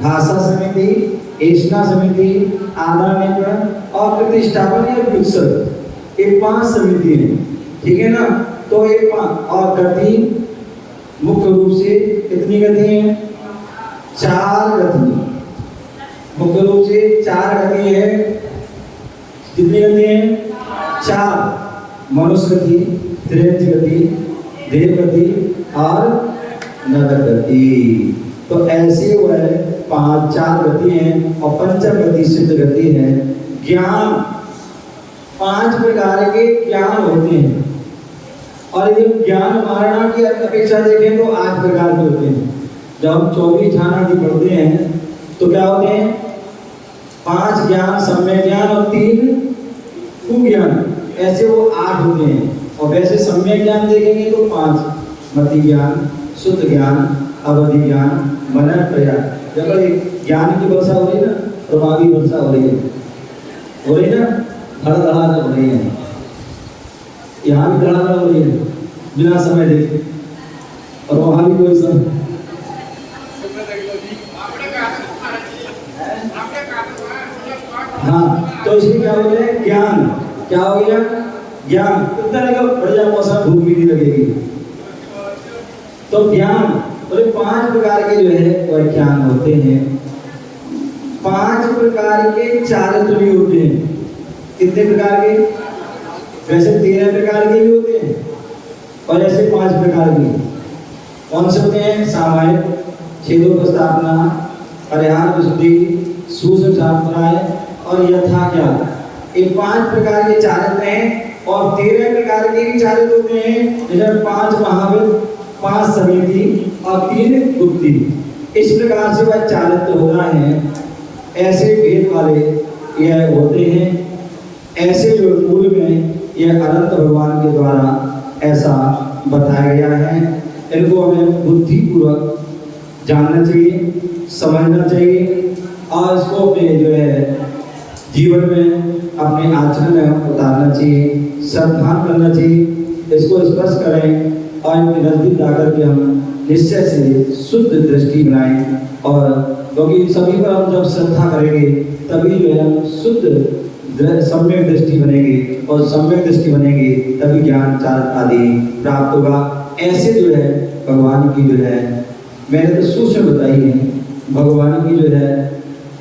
भाषा समिति, ऐष्णा समिति, आदान और प्रतिष्ठापन या उत्सव, ये 5 समिति है, ठीक है ना। तो ये 5 और गति मुख्य रूप से कितनी गति है? 4 गति, मुख्य रूप से 4 गति है। कितनी गति है? 4। मनुष्य गति, त्रियंज गति, देव गति और नगर गति। तो ऐसे वह 4 गति हैं और पंचम गति सिद्ध गति है। ज्ञान, 5 प्रकार के ज्ञान होते हैं और यदि ज्ञान मारणा की अपेक्षा देखें तो 8 प्रकार के होते हैं। जब हम 24 ठान आदि पढ़ते हैं तो क्या होते हैं? 5 ज्ञान, सम्यक ज्ञान और 3 कुज्ञान, ऐसे वो 8 होते हैं। और वैसे सम्यक ज्ञान देखेंगे तो 5, मति ज्ञान, शुद्ध ज्ञान, अवधि ज्ञान, मनन प्रयास। जब ज्ञान की वर्षा हो रही है ना, प्रभावी वर्षा हो रही है ना, धड़धड़ा हो रही है, यहाँ भी धड़धड़ा हो रही है बिना समय देखे, और वहाँ भी कोई समय। हाँ, तो इसमें क्या हो गया? ज्ञान। क्या हो गया? ज्ञान। कितना लगेगा? बढ़िया मौसम, भूख भी नहीं लगेगी। तो ज्ञान, बोले 5 प्रकार के जो है वह ज्ञान होते हैं। 5 प्रकार के चारित्र भी होते हैं। कितने प्रकार के? वैसे 13 प्रकार के भी होते हैं और ऐसे 5 प्रकार के। कौन से होते हैं? सामायिक, छेदोपस्थापना, परिहार विशुद्धि, सुसंप्राय और यथा ज्ञान। ये 5 प्रकार के चारित्र हैं और 13 प्रकार के भी चारित्र होते हैं, जैसे 5 महावीर, 5 समिति और 3 गुप्ति। इस प्रकार से वह चारित्र होना है। ऐसे भेद वाले यह होते हैं। ऐसे जो मूल में यह अनंत भगवान के द्वारा ऐसा बताया गया है। इनको हमें बुद्धिपूर्वक जानना चाहिए, समझना चाहिए और इसको अपने जो है जीवन में, अपने आचरण में उतारना चाहिए, श्रद्धान करना चाहिए। इसको स्पर्श करें और इनके नजदीक आकर के हम निश्चय से शुद्ध दृष्टि बनाएं। और क्योंकि सभी पर हम जब श्रद्धा करेंगे तभी जो है शुद्ध सम्यक दृष्टि बनेगी और सम्यक दृष्टि बनेगी तभी ज्ञान चार आदि प्राप्त होगा। ऐसे जो है भगवान की जो है, मैंने तो सूक्ष्म बताई है, भगवान की जो है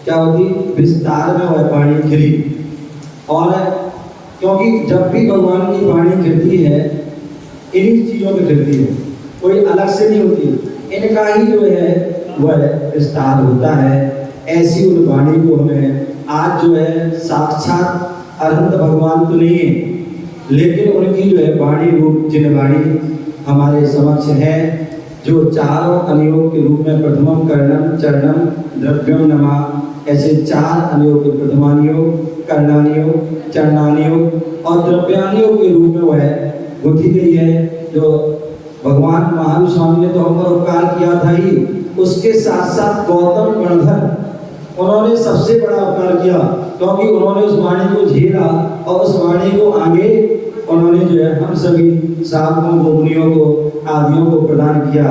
क्या होती, विस्तार में वह वाणी गिरी। और क्योंकि जब भी भगवान की वाणी गिरती है इन्हीं चीज़ों में गिरती है, कोई अलग से नहीं होती, इनका ही जो है वह विस्तार होता है। ऐसी उन वाणी को हमें आज जो है साक्षात अनंत भगवान तो नहीं है लेकिन उनकी जो है वाणी रूप जिन वाणी हमारे समक्ष है, जो चारों अनियोग के रूप में प्रथमम कर्णम चरणम द्रव्यम नमा, ऐसे 4 अनियोग के प्रथमानियोग, कर्णानियोग, चरणानियोग और द्रव्यानियोग के रूप में वह गुथी गई है। जो भगवान महावीर स्वामी ने तो हम पर उपकार किया था ही, उसके साथ साथ गौतम गणधर उन्होंने सबसे बड़ा उपकार किया, क्योंकि उन्होंने उस वाणी को झेला और उस वाणी को आगे उन्होंने जो है हम सभी साधकों को, मुनियों को, आदियों को प्रदान किया।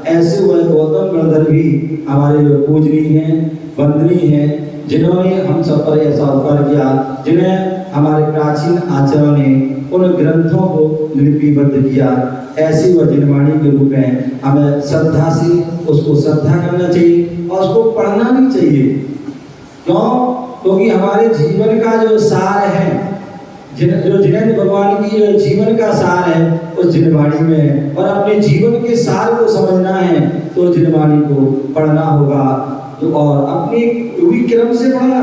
ऐसे वह गौतम गणधर भी हमारे जो पूजनीय हैं, वंदनीय हैं, जिन्होंने हम सब पर ऐसा उपकार किया, जिन्हें हमारे प्राचीन आचार्यों ने उन ग्रंथों को लिपिबद्ध किया। ऐसी वह जिनवाणी के रूप में हमें श्रद्धा से उसको श्रद्धा करना चाहिए और उसको पढ़ना भी चाहिए। क्यों? क्योंकि हमारे जीवन का जो सार है, जो जिनेंद्र भगवान की जो जीवन का सार है उस जिनवाणी में है, और अपने जीवन के सार को समझना है तो जिनवाणी को पढ़ना होगा। तो और अपने विक्रम से पढ़ना,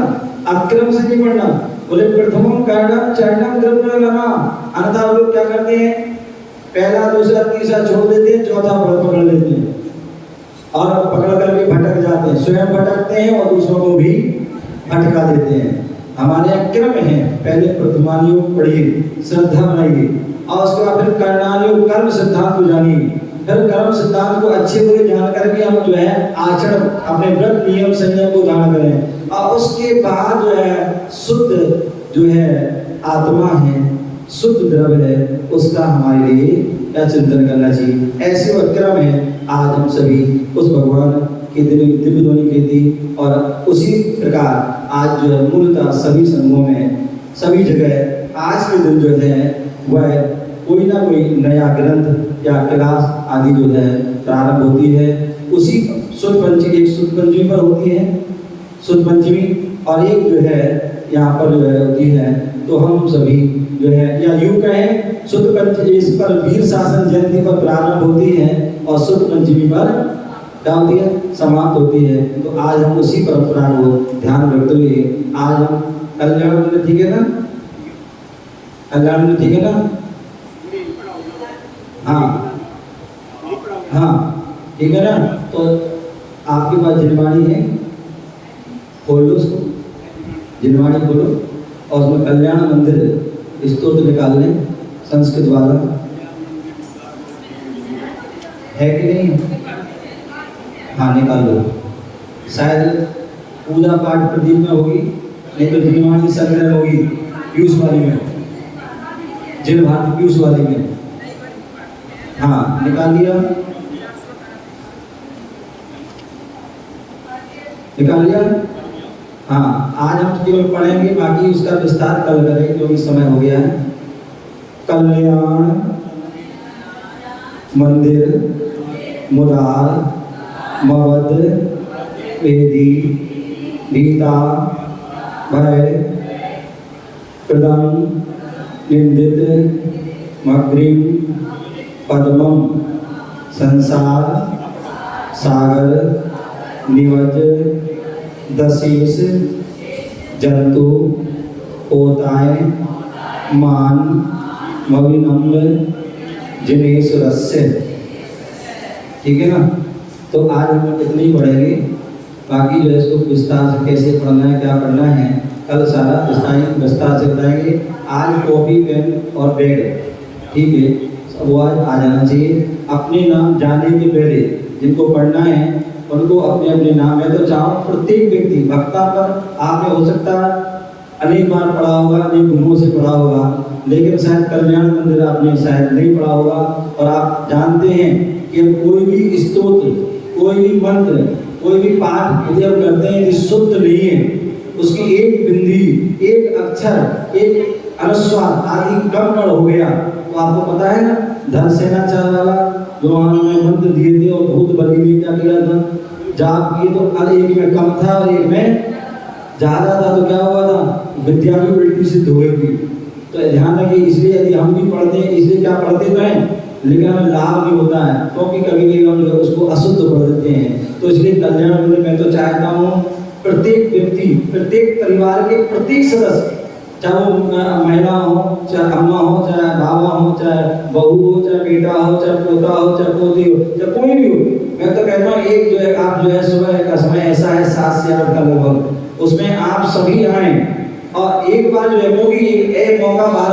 अक्रम से नहीं पढ़ना। बोले प्रथमम कर्णम चरणम द्रव्यम नमा, अन्यथा लोग क्या करते हैं, पहला दूसरा तीसरा छोड़ देते हैं, चौथा पकड़ लेते हैं और पकड़ करके भटक जाते हैं, स्वयं भटकते हैं और दूसरों को भी भटका देते हैं। हमारे यहाँ क्रम है, पहले प्रथमानुयोग पढ़िए, श्रद्धा बनाइए, और उसके बाद फिर करणानुयोग कर्म सिद्धांत को जानिए, फिर कर्म सिद्धांत को अच्छे बुरे जान करके हम जो है आचरण अपने व्रत नियम संयम को धारण करें, और उसके बाद जो है शुद्ध जो है आत्मा है, शुद्ध द्रव्य है, उसका हमारे लिए क्या चिंतन करना चाहिए। ऐसे वह क्रम है। आज हम सभी उस भगवान की दिव्य ध्वनि की थी, और उसी प्रकार आज जो है मूलतः सभी संघों में सभी जगह आज के दिन जो है वह कोई ना कोई नया ग्रंथ या क्लास आदि जो है प्रारंभ होती है। उसी शुद्ध पंचमी, एक शुद्ध पंचमी पर होती है शुद्ध पंचमी, और एक जो है यहाँ पर जो है होती है। तो हम सभी जो है या यूं कहें शुद्ध पंचमी इस पर वीर शासन जयंती पर प्रारंभ होती है, और शुद्ध पंचमी पर क्या होती है, समाप्त होती है। तो आज हम उसी परंपरा को ध्यान रखते हुए आज हम कल्याण में, ठीक है ना, कल्याण में ठीक है ना, हाँ हाँ ठीक है ना। तो आपके पास जिनवाणी है, खोल लो उसको, जिनवाणी खोलो, और उसमें कल्याण मंदिर स्तोत्र निकाल लें संस्कृत वाला, है कि नहीं? हाँ निकाल लो। शायद पूजा पाठ प्रदीप में होगी, नहीं तो जिनवाणी संग्रह होगी पीयूष वाली में, जिन भारती पीयूष वाली में। हाँ निकाल लिया, निकाल लिया। हाँ आज हम केवल पढ़ेंगे, बाकी उसका विस्तार कल करेंगे क्योंकि समय हो गया है। कल्याण मंदिर मुरार मवद वेदी गीता भय प्रदम निंदित मग्रिम पद्मम संसार सागर निवज दशेश जंतु पोताएं मान मविनम्र जिनेश रस्य, ठीक है ना। तो आज हम इतनी ही पढ़ेंगे, बाकी जो है इसको विस्तार से कैसे पढ़ना है क्या पढ़ना है कल सारा विस्तार से बताएंगे। आज कॉपी पेन और बैग, ठीक है, वो आज आ जाना चाहिए। अपने नाम जाने के पहले जिनको पढ़ना है उनको अपने अपने नाम है, तो चाहो प्रत्येक व्यक्ति भक्ता पर आपने हो सकता अनेक बार पढ़ा होगा, अनेक गुरुओं से पढ़ा होगा, लेकिन शायद कल्याण मंदिर आपने शायद नहीं पढ़ा होगा। और आप जानते हैं कि कोई भी स्तोत्र, कोई भी मंत्र, कोई भी पाठ यदि हम करते हैं यदि शुद्ध नहीं है, उसकी एक बिंदी, एक अक्षर, एक अनुस्वार आदि गड़बड़ हो गया, तो आपको पता है ना धनसेनाचार्य वाला जो हमने मंत्र दिए थे और भूत बलि ने क्या किया था, जाप किए, तो एक में कम था और एक में ज्यादा था, तो क्या हुआ था, विद्या भी उल्टी सिद्ध हो गई थी। तो ध्यान रखिए, इसलिए यदि हम भी पढ़ते हैं, इसलिए क्या पढ़ते तो हैं, लेकिन हमें लाभ नहीं होता है, क्योंकि कभी कभी हम उसको अशुद्ध पढ़ देते हैं। तो इसलिए कल्याण मंदिर मैं तो चाहता हूँ प्रत्येक व्यक्ति, प्रत्येक परिवार के प्रत्येक सदस्य, चाहे वो महिला हो, चाहे अम्मा हो, चाहे बाबा हो, चाहे बहू हो, चाहे बेटा हो, चाहे पोता हो, चाहे पोती हो, चाहे कोई भी हो, मैं तो कहता हूँ एक जो है आप जो है सुबह का समय ऐसा है 7 से 8 का लगभग, उसमें आप सभी आए, और एक बार जो है क्योंकि एक मौका बार